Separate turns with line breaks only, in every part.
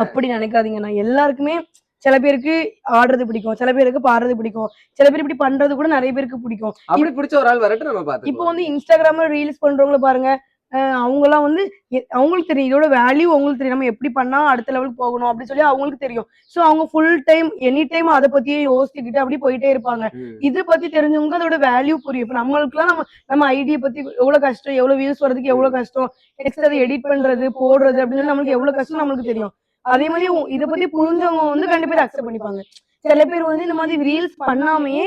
அப்படி நினைக்காதீங்கண்ணா. எல்லாருக்குமே சில பேருக்கு ஆடுறது பிடிக்கும், சில பேருக்கு பாடுறது பிடிக்கும், சில பேர் இப்படி பண்றது கூட நிறைய பேருக்கு பிடிக்கும்.
அப்படி பிடிச்ச ஒரு ஆள் வரட்டும், நம்ம பாத்துக்கலாம்.
இப்போ வந்து இன்ஸ்டாகிராம்ல ரீல்ஸ் பண்றவங்கள பாருங்க, அவங்கலாம் வந்து அவங்களுக்கு தெரியும் இதோட வேல்யூ, அவங்களுக்கு தெரியும் நம்ம எப்படி பண்ணா அடுத்த லெவலுக்கு போகணும் அப்படின்னு சொல்லி அவங்களுக்கு தெரியும். ஸோ அவங்க ஃபுல் டைம் எனி டைம் அதை பத்தியே யோசிச்சுக்கிட்டு அப்படி போயிட்டே இருப்பாங்க. இதை பத்தி தெரிஞ்சவங்க அதோட வேல்யூ புரியும். இப்போ நம்மளுக்குலாம் நம்ம ஐடியா பத்தி எவ்வளவு கஷ்டம், எவ்வளவு வியூஸ் வரதுக்கு எவ்வளவு கஷ்டம், நெக்ஸ்ட் அதை எடிட் பண்றது போடுறது அப்படின்னு சொல்லி நம்மளுக்கு எவ்வளவு கஷ்டம் நம்மளுக்கு தெரியும். அதே மாதிரி இதை பத்தி புரிஞ்சவங்க வந்து கண்டிப்பா இதை அக்செப்ட் பண்ணிப்பாங்க. சில பேர் வந்து இந்த மாதிரி ரீல்ஸ் பண்ணாமையே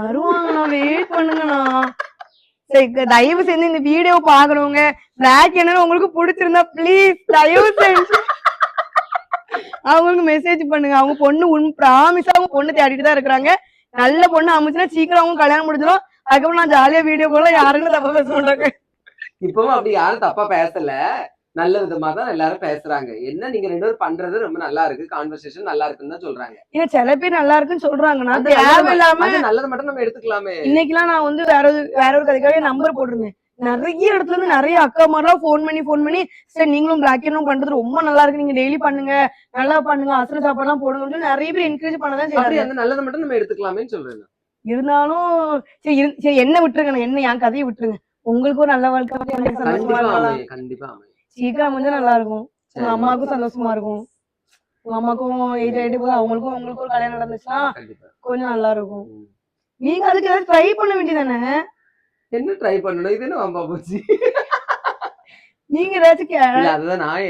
வருவாங்கண்ணா, வெயிட் பண்ணுங்கண்ணா. தயவு செஞ்சு இந்த வீடியோ பாக்குறவங்க பிளாக் என்ன உங்களுக்கு பிடிச்சிருந்தா ப்ளீஸ் தயவு செஞ்சு அவங்களுக்கு மெசேஜ் பண்ணுங்க. அவங்க பொண்ணு ப்ராமிஸா அவங்க பொண்ணு தேடிட்டு தான் இருக்கிறாங்க. நல்ல பொண்ணு அமைச்சுன்னா சீக்கிரம் அவங்க கல்யாணம் முடிஞ்சிடும். அதுக்கப்புறம் நான் ஜாலியா வீடியோ போல யாருன்னு தப்பா பேச மாட்டாங்க.
இப்பவும் அப்படி யாரும் தப்பா பேசல, நல்ல விதமா தான் எல்லாரும் பேசுறாங்க. என்ன நீங்க 2 பேரும் பண்றது ரொம்ப நல்லா இருக்கு, கான்வர்சேஷன் நல்லா இருக்குன்னு தான் சொல்றாங்க.
இல்ல சில பேர் நல்லா இருக்குன்னு சொல்றாங்கன்னா தேவையில்லாம
நல்லது மட்டும் நம்ம எடுத்துக்கலாமே.
இன்னைக்கெல்லாம் நான் வந்து வேற ஒரு கதைக்காக நம்பர் போட்டிருந்தேன். நிறைய இடத்துல இருந்து நிறைய அக்கா மாதிரிலாம் போன் பண்ணி சரி நீங்களும் பிளாக் அண்ட் பண்றது ரொம்ப நல்லா இருக்கு, நீங்க டெய்லி பண்ணுங்க, நல்லா பண்ணுங்க, அசல சாப்பாடுலாம் போடுங்க நிறைய பேர் என்கரேஜ் பண்ணதான் செய்யறாங்க.
அந்த நல்லது மட்டும் நம்ம எடுத்துக்கலாமேன்னு சொல்றேன். இருந்தாலும்
சரி என்ன விட்டுருங்க, என்ன என் கதையை விட்டுருங்க. உங்களுக்கு ஒரு நல்ல வாழ்க்கை
கண்டிப்பா
சீக்கிரம் வந்து நல்லா இருக்கும். உங்க அம்மாவுக்கும் சந்தோஷமா இருக்கும், உங்க அம்மாக்கும் ஏஜ் ஆயிட்டு போது அவங்களுக்கும் ஒரு கல்யாணம் நடந்துச்சுன்னா கொஞ்சம் நல்லா இருக்கும். நீங்க அதுக்கு ஏதாவது ட்ரை பண்ண வேண்டியதானே?
என்ன ட்ரை பண்ணணும், இது என்ன வம்பா போச்சு.
நீங்க ஏதாச்சும்
அதுதான் நான்